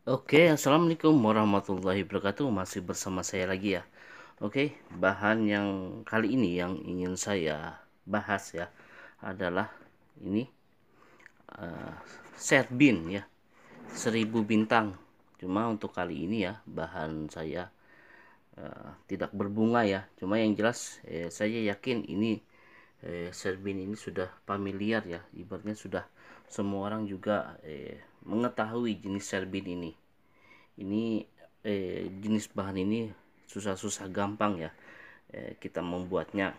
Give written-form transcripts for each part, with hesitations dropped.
Oke, assalamualaikum warahmatullahi wabarakatuh. Masih bersama saya lagi ya. Oke, bahan yang kali ini yang ingin saya bahas ya adalah ini uh, serbin ya, 1000 bintang. Cuma untuk kali ini ya bahan saya tidak berbunga ya. Cuma yang jelas saya yakin ini serbin ini sudah familiar ya. Ibaratnya sudah semua orang juga mengetahui jenis serbin ini. Ini jenis bahan ini susah-susah gampang ya kita membuatnya.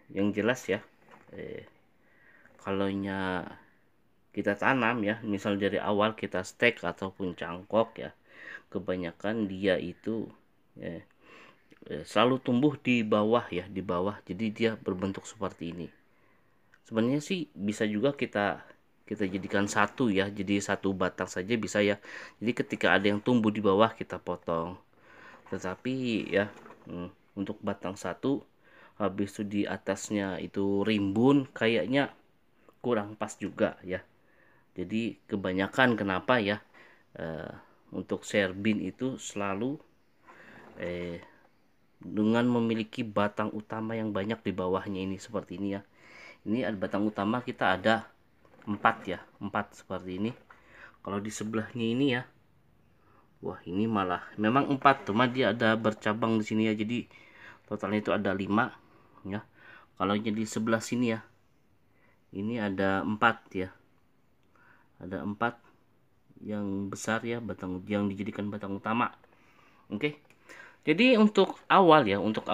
Yang jelas ya, kalau kita tanam ya, misal dari awal kita stek ataupun cangkok ya, kebanyakan dia itu eh, selalu tumbuh di bawah ya, di bawah. Jadi dia berbentuk seperti ini. Sebenarnya sih bisa juga kita kita jadikan satu ya, jadi satu batang saja bisa ya. Jadi ketika ada yang tumbuh di bawah kita potong. Tetapi ya, untuk batang satu habis itu di atasnya itu rimbun, kayaknya kurang pas juga ya. Jadi kebanyakan kenapa ya, eh, untuk serbin itu selalu eh, dengan memiliki batang utama yang banyak di bawahnya ini seperti ini ya. Ini ada batang utama, kita ada 4 ya, 4 seperti ini. Kalau di sebelahnya ini ya, wah ini malah memang 4, cuma dia ada bercabang di sini ya, jadi totalnya itu ada 5 ya. Kalau jadi sebelah sini ya, ini ada 4 ya, ada 4 yang besar ya, batang yang dijadikan batang utama. Oke, jadi untuk awal ya, untuk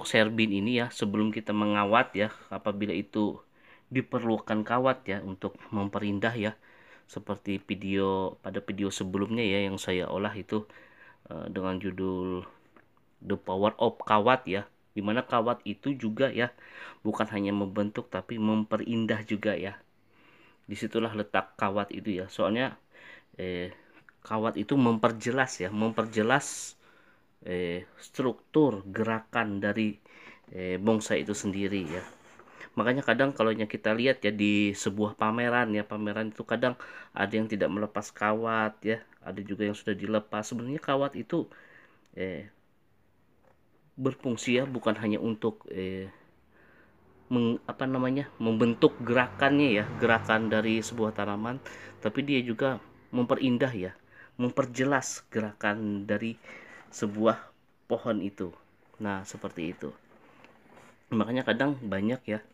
serbin ini ya, sebelum kita mengawat ya, apabila itu diperlukan kawat ya untuk memperindah ya, seperti pada video sebelumnya ya yang saya olah itu dengan judul The Power of Kawat ya, dimana kawat itu juga ya bukan hanya membentuk tapi memperindah juga ya. Disitulah letak kawat itu ya, soalnya kawat itu memperjelas struktur gerakan dari bonsai itu sendiri ya. Makanya kadang kalau kita lihat ya di sebuah pameran ya, pameran itu kadang ada yang tidak melepas kawat ya, ada juga yang sudah dilepas. Sebenarnya kawat itu berfungsi ya, bukan hanya untuk membentuk gerakannya ya, gerakan dari sebuah tanaman, tapi dia juga memperindah ya, memperjelas gerakan dari sebuah pohon itu. Nah seperti itu. Makanya kadang banyak ya,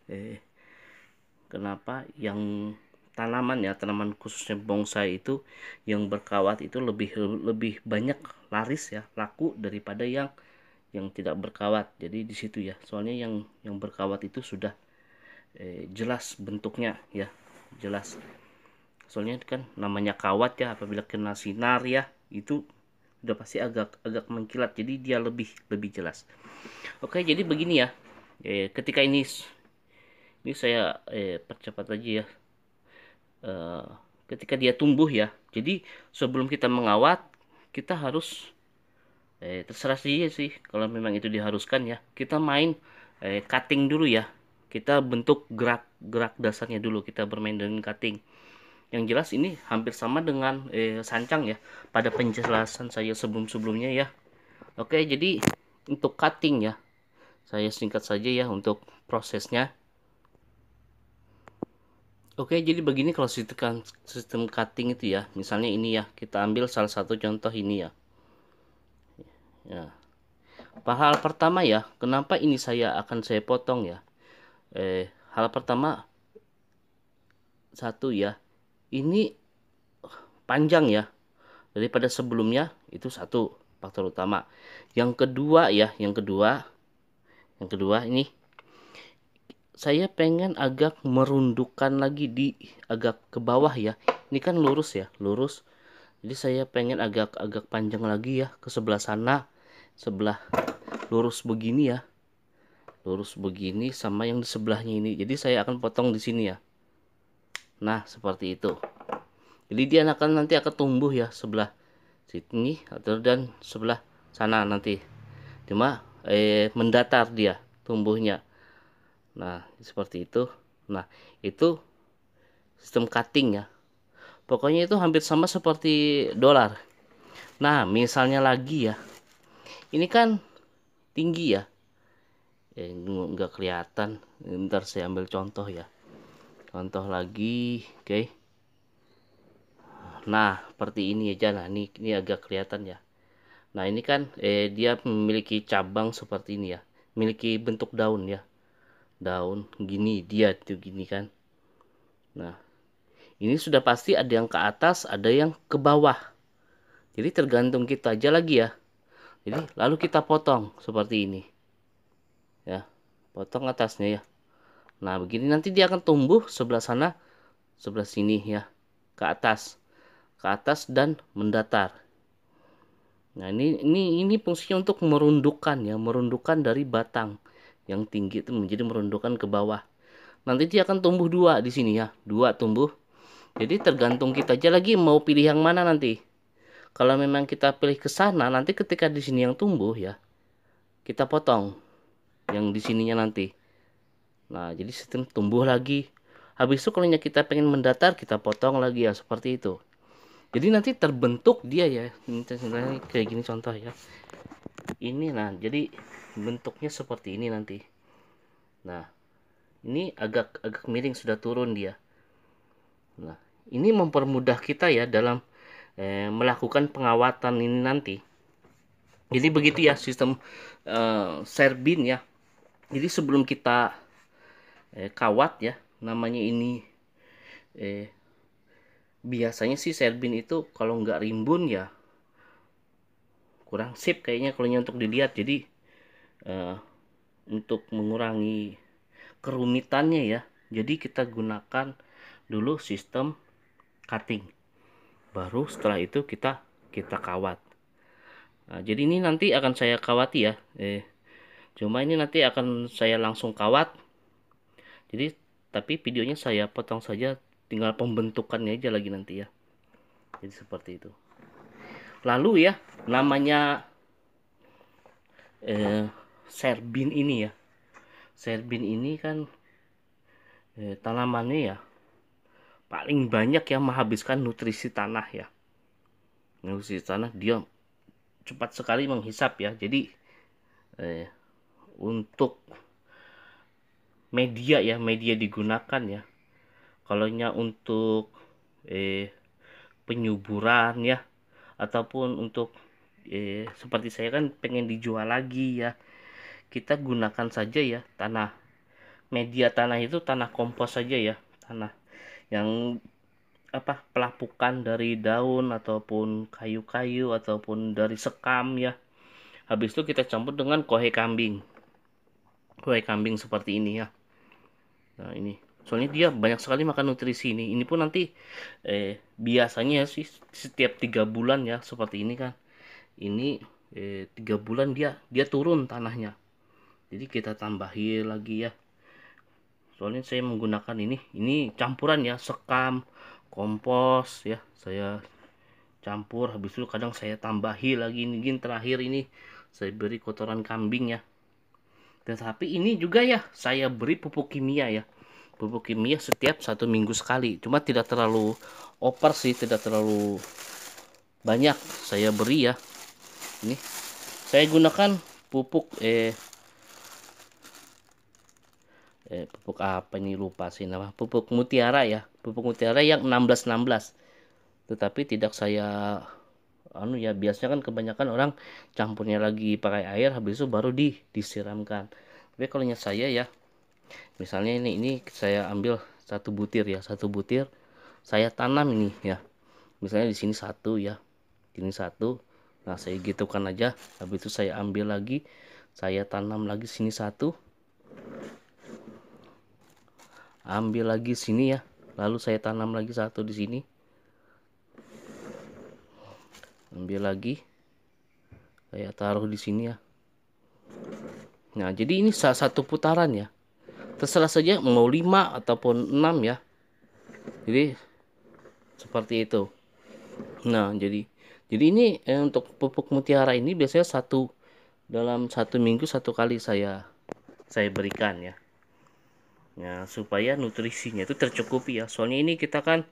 kenapa yang tanaman khususnya bonsai itu yang berkawat itu lebih lebih banyak laris ya, laku daripada yang tidak berkawat. Jadi di situ ya, soalnya yang berkawat itu sudah jelas bentuknya ya, jelas. Soalnya kan namanya kawat ya, apabila kena sinar ya itu udah pasti agak agak mengkilat, jadi dia lebih lebih jelas. Oke, jadi begini ya, ketika ini saya percepat aja ya. Eh, Ketika dia tumbuh ya, jadi sebelum kita mengawat kita harus terserah saja sih, kalau memang itu diharuskan ya, kita main cutting dulu ya, kita bentuk gerak dasarnya dulu, kita bermain dengan cutting. Yang jelas ini hampir sama dengan sancang ya, pada penjelasan saya sebelum-sebelumnya ya. Oke, jadi untuk cutting ya, saya singkat saja ya untuk prosesnya. Oke, jadi begini kalau sistem cutting itu ya, misalnya ini ya, kita ambil salah satu contoh ini ya. Ya, hal pertama ya, kenapa ini saya potong ya? Hal pertama, satu ya, ini panjang ya daripada sebelumnya, itu satu faktor utama. Yang kedua ya, yang kedua ini saya pengen agak merundukkan lagi di agak ke bawah ya. Ini kan lurus ya, lurus. Jadi saya pengen agak agak panjang lagi ya ke sebelah sana, sebelah lurus begini ya, lurus begini sama yang di sebelahnya ini. Jadi saya akan potong di sini ya. Nah seperti itu. Jadi dia nanti akan tumbuh ya sebelah sini atau dan sebelah sana nanti. Cuma mendatar dia tumbuhnya. Nah seperti itu. Nah itu sistem cutting ya. Pokoknya itu hampir sama seperti dolar. Nah, misalnya lagi ya, ini kan tinggi ya. Nggak kelihatan. Ntar saya ambil contoh ya. Contoh lagi, oke. Nah, seperti ini aja. Nah, ini agak kelihatan ya. Nah, ini kan dia memiliki cabang seperti ini ya. Memiliki bentuk daun ya. Daun gini dia tuh gini kan. Nah, ini sudah pasti ada yang ke atas, ada yang ke bawah. Jadi tergantung kita aja lagi ya. Jadi lalu kita potong seperti ini. Ya. Potong atasnya ya. Nah, begini nanti dia akan tumbuh sebelah sana, sebelah sini ya. Ke atas. Ke atas dan mendatar. Nah, ini fungsinya untuk merundukkan ya, merundukkan dari batang yang tinggi itu menjadi merundukkan ke bawah. Nanti dia akan tumbuh dua di sini ya, dua tumbuh. Jadi tergantung kita aja lagi mau pilih yang mana nanti. Kalau memang kita pilih ke sana, nanti ketika di sini yang tumbuh ya, kita potong yang di sininya nanti. Nah, jadi sistem tumbuh lagi. Habis itu kalau kita pengen mendatar, kita potong lagi ya, seperti itu. Jadi nanti terbentuk dia ya. Ini kayak gini contoh ya. Ini nah, jadi bentuknya seperti ini nanti. Nah, ini agak miring sudah turun dia. Nah, ini mempermudah kita ya dalam melakukan pengawatan ini nanti. Jadi begitu ya sistem serbin ya. Jadi sebelum kita kawat ya, namanya ini biasanya sih serbin itu kalau nggak rimbun ya kurang sip kayaknya kalau untuk dilihat. Jadi untuk mengurangi kerumitannya ya, jadi kita gunakan dulu sistem cutting, baru setelah itu kita kawat. Nah, jadi ini nanti akan saya kawati ya, cuma ini nanti akan saya langsung kawat. Jadi tapi videonya saya potong saja, tinggal pembentukannya aja lagi nanti ya. Jadi seperti itu. Lalu ya, namanya serbin ini ya, serbin ini kan tanamannya ya paling banyak yang menghabiskan nutrisi tanah ya. Nutrisi tanah dia cepat sekali menghisap ya. Jadi untuk media ya, media digunakan ya. Kalau untuk penyuburan ya, ataupun untuk seperti saya kan pengen dijual lagi ya, kita gunakan saja ya tanah. Media tanah itu tanah kompos saja ya, tanah yang pelapukan dari daun ataupun kayu-kayu ataupun dari sekam ya. Habis itu kita campur dengan kohe kambing seperti ini ya. Nah, ini soalnya dia banyak sekali makan nutrisi ini pun nanti biasanya sih setiap 3 bulan ya, seperti ini kan. Ini 3 bulan dia turun tanahnya, jadi kita tambahin lagi ya. Soalnya saya menggunakan ini campuran ya, sekam, kompos ya, saya campur. Habis itu kadang saya tambahi lagi ini terakhir ini saya beri kotoran kambing ya. Tetapi ini juga ya saya beri pupuk kimia ya, pupuk kimia setiap 1 minggu sekali, cuma tidak terlalu over sih, tidak terlalu banyak saya beri ya. Ini saya gunakan pupuk pupuk apa ini, lupa sih nama, pupuk mutiara ya, pupuk mutiara yang 16-16. Tetapi tidak saya ya, biasanya kan kebanyakan orang campurnya lagi pakai air, habis itu baru disiramkan. Tapi kalau saya ya, misalnya ini saya ambil 1 butir ya, 1 butir saya tanam ini ya, misalnya di sini 1 ya, ini 1. Nah, saya gitukan aja. Habis itu saya ambil lagi, saya tanam lagi sini 1, ambil lagi sini ya, lalu saya tanam lagi 1 di sini, ambil lagi, saya taruh di sini ya. Nah, jadi ini satu putaran ya, terserah saja mau 5 ataupun 6 ya. Jadi seperti itu. Nah, jadi ini untuk pupuk mutiara ini biasanya dalam 1 minggu 1 kali saya berikan ya. Ya, supaya nutrisinya itu tercukupi ya. Soalnya ini kita kan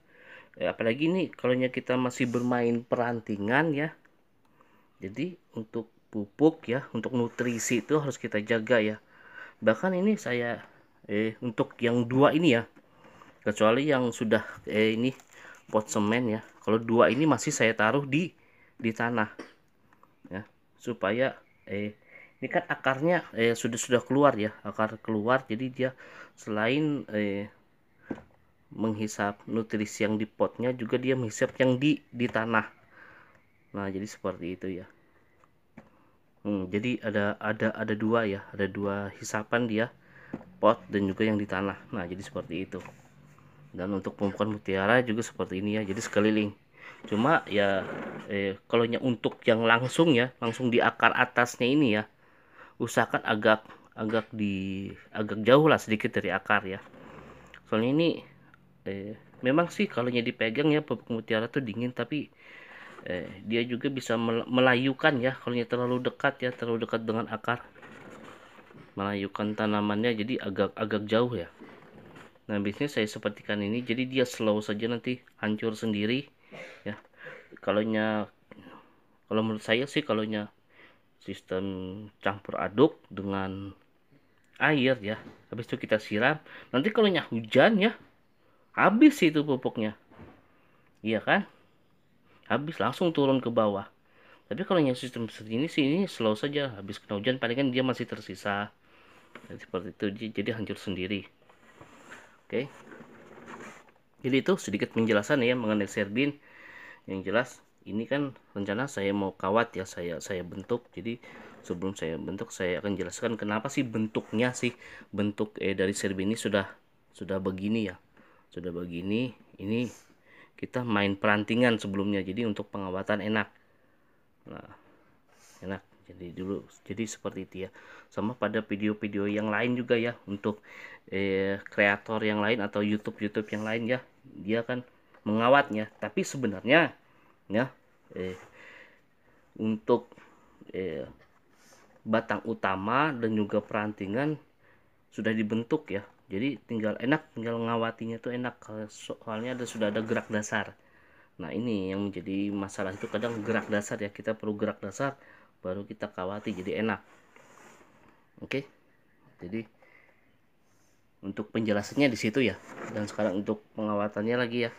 apalagi nih kalau kita masih bermain perantingan ya, jadi untuk pupuk ya, untuk nutrisi itu harus kita jaga ya. Bahkan ini saya untuk yang dua ini ya, kecuali yang sudah ini pot semen ya, kalau dua ini masih saya taruh di tanah ya, supaya ini kan akarnya sudah keluar ya, akar keluar, jadi dia selain menghisap nutrisi yang di potnya, juga dia menghisap yang di tanah. Nah jadi seperti itu ya. Jadi ada dua ya, ada dua hisapan dia, pot dan juga yang di tanah. Nah jadi seperti itu. Dan untuk pemupukan mutiara juga seperti ini ya, jadi sekeliling. Cuma ya kalau untuk yang langsung ya, langsung di akar atasnya ini ya, usahakan agak agak jauh lah sedikit dari akar ya. Soalnya ini memang sih kalau dipegang ya pupuk mutiara tuh dingin, tapi dia juga bisa melayukan ya kalau terlalu dekat ya, terlalu dekat dengan akar, melayukan tanamannya, jadi agak jauh ya. Nah biasanya saya sepertikan ini, jadi dia slow saja nanti hancur sendiri ya. Kalau menurut saya sih, kalau sistem campur aduk dengan air ya, habis itu kita siram, nanti kalau hujan ya habis itu pupuknya, iya kan, habis langsung turun ke bawah. Tapi kalau sistem seperti ini sih, ini slow saja, habis kena hujan paling kan dia masih tersisa. Dan seperti itu, jadi hancur sendiri. Oke, jadi itu sedikit penjelasan ya mengenai serbin. Yang jelas ini kan rencana saya mau kawat ya, saya bentuk. Jadi sebelum saya bentuk, saya akan jelaskan kenapa sih bentuknya sih, bentuk dari serbin ini sudah begini ya, sudah begini. Ini kita main perantingan sebelumnya, jadi untuk pengawatan enak. Nah enak, jadi seperti itu ya. Sama pada video-video yang lain juga ya, untuk kreator yang lain atau YouTube yang lain ya, dia kan mengawatnya, tapi sebenarnya ya untuk batang utama dan juga perantingan sudah dibentuk ya, jadi tinggal ngawatinya tuh enak, soalnya sudah ada gerak dasar. Nah ini yang menjadi masalah, itu kadang gerak dasar ya, kita perlu gerak dasar baru kita kawati jadi enak. Oke, jadi untuk penjelasannya di situ ya. Dan sekarang untuk pengawatannya lagi ya.